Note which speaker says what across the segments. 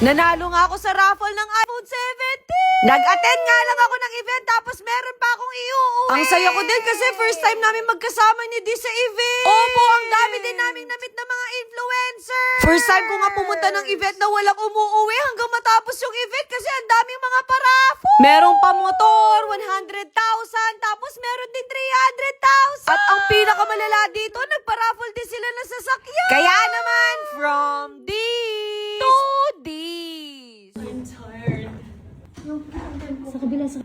Speaker 1: Nanalo nga ako sa raffle ng iPhone 17. Nag-attend nga lang ako ng event tapos meron pa akong iuuwi. Ang saya ko din kasi first time namin magkasama ni Di sa event. Opo, ang dami din namin namit na mga influencer. First time ko nga pumunta ng event na walang umuuwi hanggang matapos yung event kasi ang daming mga paraffle. Merong pa motor, 100,000, tapos meron din 300,000. At ang pinakamalala dito, nagpa-raffle din sila ng sasakyan. Kaya naman, from this to this.
Speaker 2: I'm tired.
Speaker 3: Sa kabila, sa...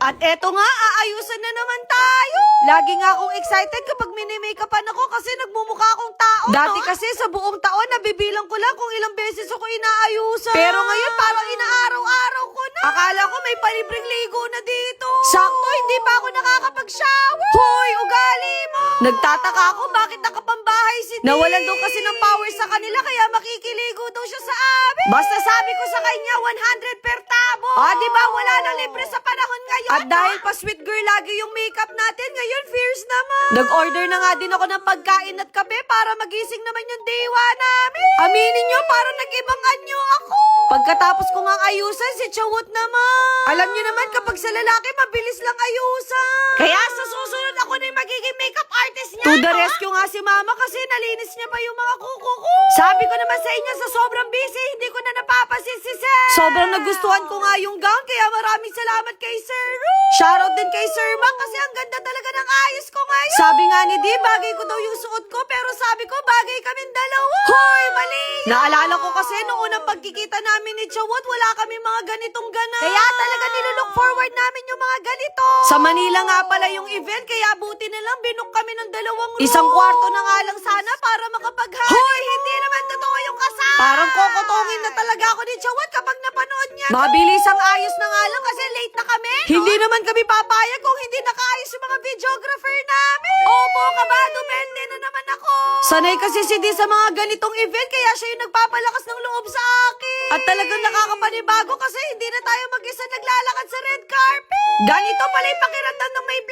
Speaker 1: At eto nga, aayusan na naman tayo. Lagi nga akong excited kapag mini-makeupan ako kasi nagmumukha akong tao. Dati kasi sa buong taon, nabibilang ko lang kung ilang beses ako inaayusan. Pero ngayon, parang inaaraw-araw ko na. Akala ko may palibreng ligo na dito. Sakto, hindi pa ako nakakapag-shower. Hoy, ugali mo! Nagtataka ako bakit nakapambahay si Dee. Nawalan daw kasi ng power sa kanila kaya makikiligo daw siya sa amin. Basta sabi ko sa kanya, 100 per tabo. Di ba wala na libre sa panahon ngayon? At dahil pa sweet girl lagi yung makeup natin, ngayon fierce naman. Nag-order na nga din ako ng pagkain at kape para magising naman yung dewa namin. Aminin nyo, parang nag-ibang anyo ako. Pagkatapos ko nga ayusan, si Chawot naman. Alam nyo naman, kapag sa lalaki, mabilis lang ayusan. Kaya sa susunod ako na yung magiging makeup artist niya. To the rescue nga si mama kasi nalinis niya pa yung mga kuko ko. Sabi ko naman sa inyo, sa sobrang busy, hindi ko na napapasin si Sir. Sobrang nagustuhan ko nga yung gown, kaya maraming salamat kay Sir Ru. Shoutout din kay Sir Mac kasi ang ganda talaga ng ayos ko ngayon. Sabi nga ni Di, bagay ko daw yung suot ko, pero sabi ko, bagay kaming dalawa. Hoy, mali! Naalala ko kasi noong unang pagkikita namin ni Chawot, wala kami mga ganitong ganap. Kaya talaga nilook forward namin yung mga ganito. Sa Manila nga pala yung event, kaya buti na lang binook kami ng 2 room. Isang kwarto na nga lang sana para makapag-honey. Hoy, hindi naman totoo yung kasal. Parang kokotongin na talaga ako ni Chawot kapag napanood niya. Mabilis ang ayos na nga lang kasi late na kami. Hindi naman kami papayag kung hindi nakaayos yung mga videographer namin. Opo, kabado, 20 na naman ako. Sanay kasi si Di sa mga ganitong event kaya siya yung nagpapalakas ng loob sa akin. At talagang nakakapanibago kasi hindi na tayo mag-isa naglalakad sa red carpet. Ganito pala yung pakiramdam ng may +1,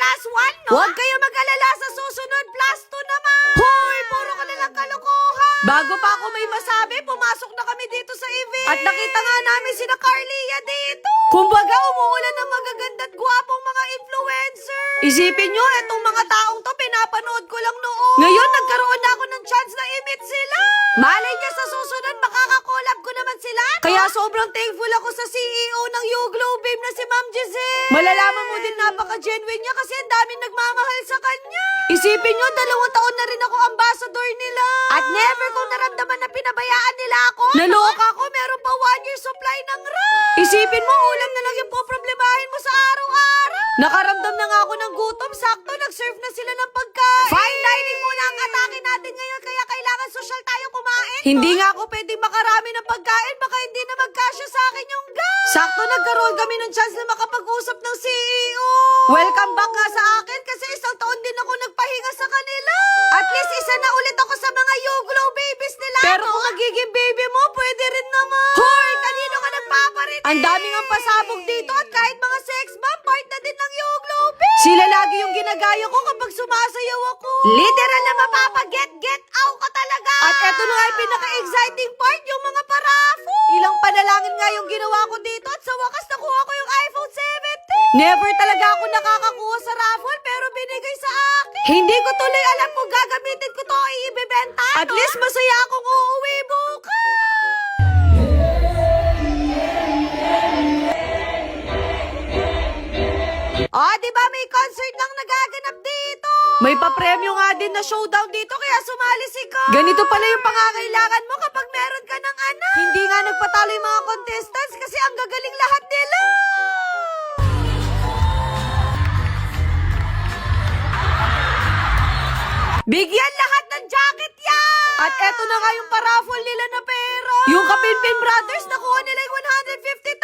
Speaker 1: no? Huwag kayo mag-alala sa susunod, +2 naman. Hoy, puro ka nalang kalokohan. Bago pa ako may masabi, pumasok na kami dito sa event. At nakita nga namin sina Carlia dito. Kumbaga, umuulan ng magaganda at gwapong mga influencer. Isipin nyo, etong mga taong to, pinapanood ko lang noon. Ngayon, nagkaroon na ako ng chance na i-meet sila. Malay niya sa susunod, makakakolab ko naman sila. Kaya sobrang thankful ako sa CEO ng YouGlow Babe na si Ma'am Giselle. Malalaman mo din napaka-genuine niya kasi ang daming nagmamahal sa kanya. Isipin nyo, 2 taon na rin ako ambassador nila. At never kong naramdaman na pinabayaan nila ako. Naloka ako, meron pa 1 year supply ng rice. Isipin mo, ulam na lang yung poproblemahin mo sa araw-araw. Nakaramdam na nga ako ng gutom, sakto, nag-serve na sila ng pagkain. Fine dining muna ang atake natin ngayon, kaya kailangan social tayo kumain. Hindi nga ako pwedeng makarami ng pagkain, baka hindi na magkasya sa akin yung gas. Sakto, nagkaroon kami ng chance na makapag-usap ng CEO. Welcome back nga sa akin kasi isang taon din ako nagpahinga sa kanila. At least isa na ulit ako sa mga YouGlow babies nila. Pero kung magiging baby mo, pwede rin naman. Hoy, kanino ka nagpaparit? Ang daming ang pasabog dito at kahit mga sex bomb, part na din ng YouGlow babe. Sila lagi yung ginagaya ko kapag sumasayaw ako. Literal na mapapag-get out ka talaga. At eto na nga yung pinaka-exciting part, yung mga parafo. Ilang panalangin nga yung ginawa ko dito at sa wakas nakuha ko yung iPhone 17. Never talaga ako nakakakuha sa raffle pero binigay sa akin. Hindi ko tuloy alam kung gagamitin ko to o ibibenta. At least masaya akong uuwi bukas. Di ba may concert lang nagaganap dito? May papremyo nga din na showdown dito kaya sumali si ka. Ganito pala yung pangangailangan mo kapag meron ka ng anak. Hindi nga nagpatalo yung mga contestants kasi ang gagaling lahat nila. Bigyan lahat ng jacket yan! At eto na nga yung paraffle nila na pera. Yung Kapinpin Brothers, nakuha nila yung 150,000.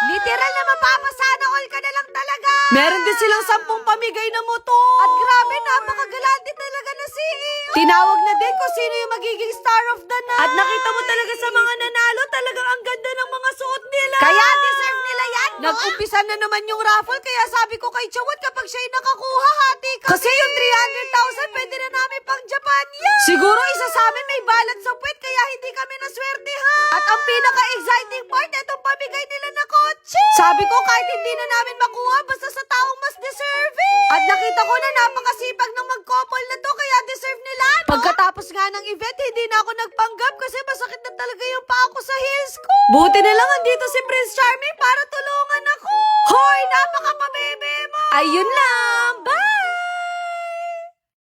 Speaker 1: Literal na mapapasana all ka na lang talaga. Meron din silang 10 pamigay na motor. At grabe, napakagalante talaga na CEO. Tinawag na din kung sino yung magiging star of the night. At nakita mo talaga sa mga nanalo, talagang ang ganda ng mga suot nila. Kaya deserve nila yan. Nag-umpisa na naman yung raffle, kaya sabi ko kay Chawat kapag siya'y nakakuha, hati kami. Kasi yung 300,000, pwede na namin pang Japan yan. Siguro isa sa amin may balat sa puwet, kaya hindi kami naswertehan. At ang pinaka-exciting part, itong pamigay nila na kotse. Sabi ko kahit hindi na namin makuha, basta sa taong mas deserving. At nakita ko na napakasipag ng mag-couple na to, kaya deserve nila, no? Pagkatapos nga ng event, hindi na ako nagpanggap kasi masakit na talaga yung paa ko sa heels ko. Buti na lang andito si Prince Charming para tulungan ako. Hoy, napaka-pabebe mo! Ayun lang!